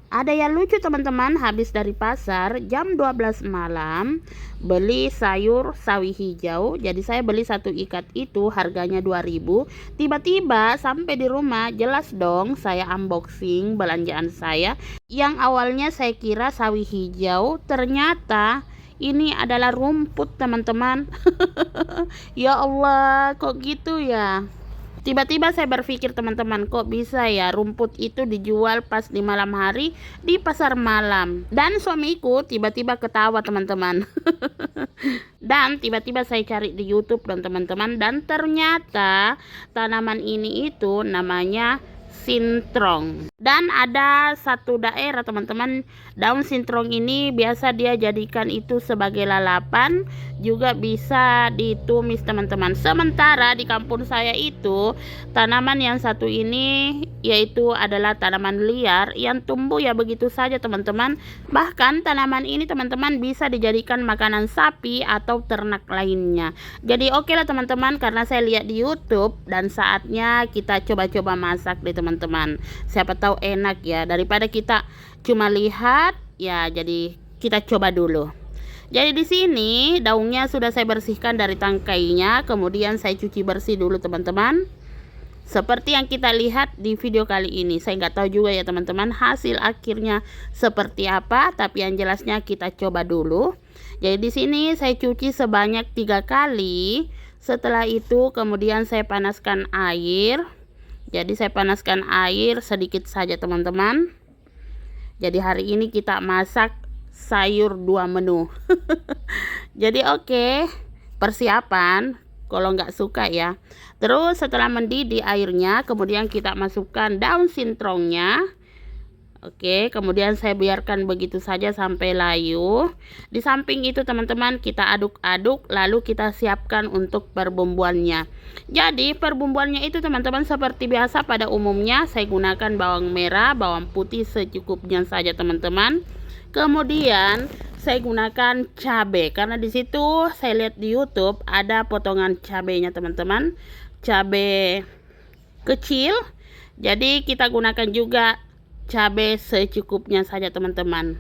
Ada yang lucu teman-teman, habis dari pasar jam 12 malam beli sayur sawi hijau. Jadi saya beli satu ikat itu harganya 2000. Tiba-tiba sampai di rumah, jelas dong saya unboxing belanjaan saya. Yang awalnya saya kira sawi hijau, ternyata ini adalah rumput teman-teman. Ya Allah, kok gitu ya? Tiba-tiba saya berpikir teman-teman, kok bisa ya rumput itu dijual pas di malam hari di pasar malam. Dan suamiku tiba-tiba ketawa teman-teman. Dan tiba-tiba saya cari di YouTube dan teman-teman, dan ternyata tanaman ini itu namanya sintrong. Dan ada satu daerah teman-teman, daun sintrong ini biasa dia jadikan itu sebagai lalapan, juga bisa ditumis teman-teman. Sementara di kampung saya itu tanaman yang satu ini yaitu adalah tanaman liar yang tumbuh ya begitu saja teman-teman. Bahkan tanaman ini teman-teman bisa dijadikan makanan sapi atau ternak lainnya. Jadi oke lah teman-teman, karena saya lihat di YouTube dan saatnya kita coba-coba masak deh teman-teman. Siapa tahu enak ya, daripada kita cuma lihat ya, jadi kita coba dulu. Jadi di sini daunnya sudah saya bersihkan dari tangkainya, kemudian saya cuci bersih dulu teman-teman. Seperti yang kita lihat di video kali ini. Saya nggak tahu juga ya teman-teman hasil akhirnya seperti apa, tapi yang jelasnya kita coba dulu. Jadi di sini saya cuci sebanyak 3 kali. Setelah itu kemudian saya panaskan air. Jadi saya panaskan air sedikit saja teman-teman. Jadi hari ini kita masak sayur 2 menu. Jadi oke, persiapan kalau nggak suka ya. Terus setelah mendidih airnya, kemudian kita masukkan daun sintrongnya. Oke, kemudian saya biarkan begitu saja sampai layu. Di samping itu teman-teman, kita aduk-aduk lalu kita siapkan untuk perbumbuannya. Jadi perbumbuannya itu teman-teman seperti biasa pada umumnya saya gunakan bawang merah, bawang putih secukupnya saja teman-teman. Kemudian saya gunakan cabai karena di situ saya lihat di YouTube ada potongan cabainya teman-teman, cabai kecil. Jadi kita gunakan juga cabai secukupnya saja teman-teman.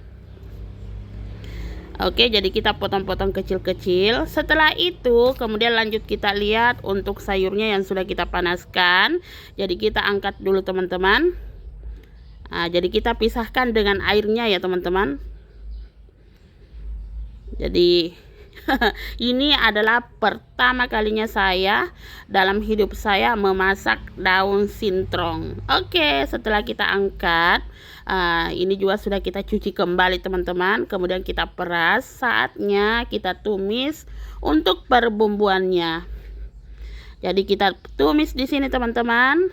Oke, jadi kita potong-potong kecil-kecil. Setelah itu kemudian lanjut kita lihat untuk sayurnya yang sudah kita panaskan. Jadi kita angkat dulu teman-teman. Nah, jadi kita pisahkan dengan airnya ya teman-teman. Jadi ini adalah pertama kalinya saya dalam hidup saya memasak daun sintrong. Oke, setelah kita angkat, ini juga sudah kita cuci kembali teman-teman. Kemudian kita peras. Saatnya kita tumis untuk perbumbuannya. Jadi kita tumis di sini teman-teman.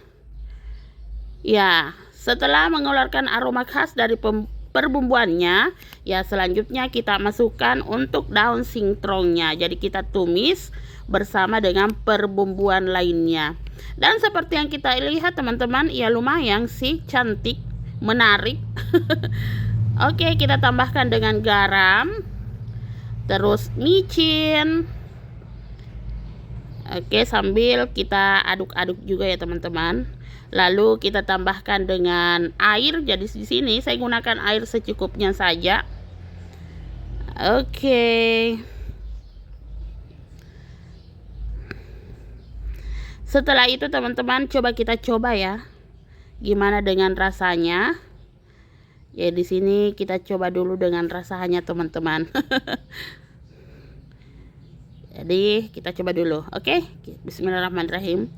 Ya, setelah mengeluarkan aroma khas dari perbumbuannya, ya selanjutnya kita masukkan untuk daun sintrongnya. Jadi kita tumis bersama dengan perbumbuan lainnya. Dan seperti yang kita lihat teman-teman, ya lumayan sih cantik, menarik. Oke, kita tambahkan dengan garam, terus micin. Oke, sambil kita aduk-aduk juga ya teman-teman. Lalu kita tambahkan dengan air. Jadi di sini saya gunakan air secukupnya saja. Oke. Setelah itu teman-teman kita coba ya. Gimana dengan rasanya? Ya di sini kita coba dulu dengan rasanya teman-teman. Jadi kita coba dulu. Oke. Bismillahirrahmanirrahim.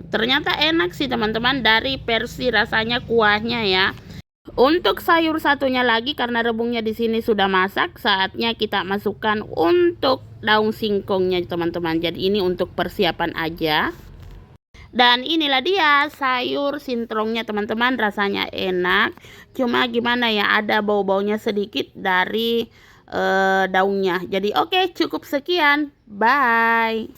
Ternyata enak sih teman-teman, dari versi rasanya kuahnya ya. Untuk sayur satunya lagi, karena rebungnya di sini sudah masak, saatnya kita masukkan untuk daun singkongnya teman-teman. Jadi ini untuk persiapan aja. Dan inilah dia sayur sintrongnya teman-teman, rasanya enak. Cuma gimana ya, ada bau-baunya sedikit dari daunnya. Jadi oke, cukup sekian. Bye.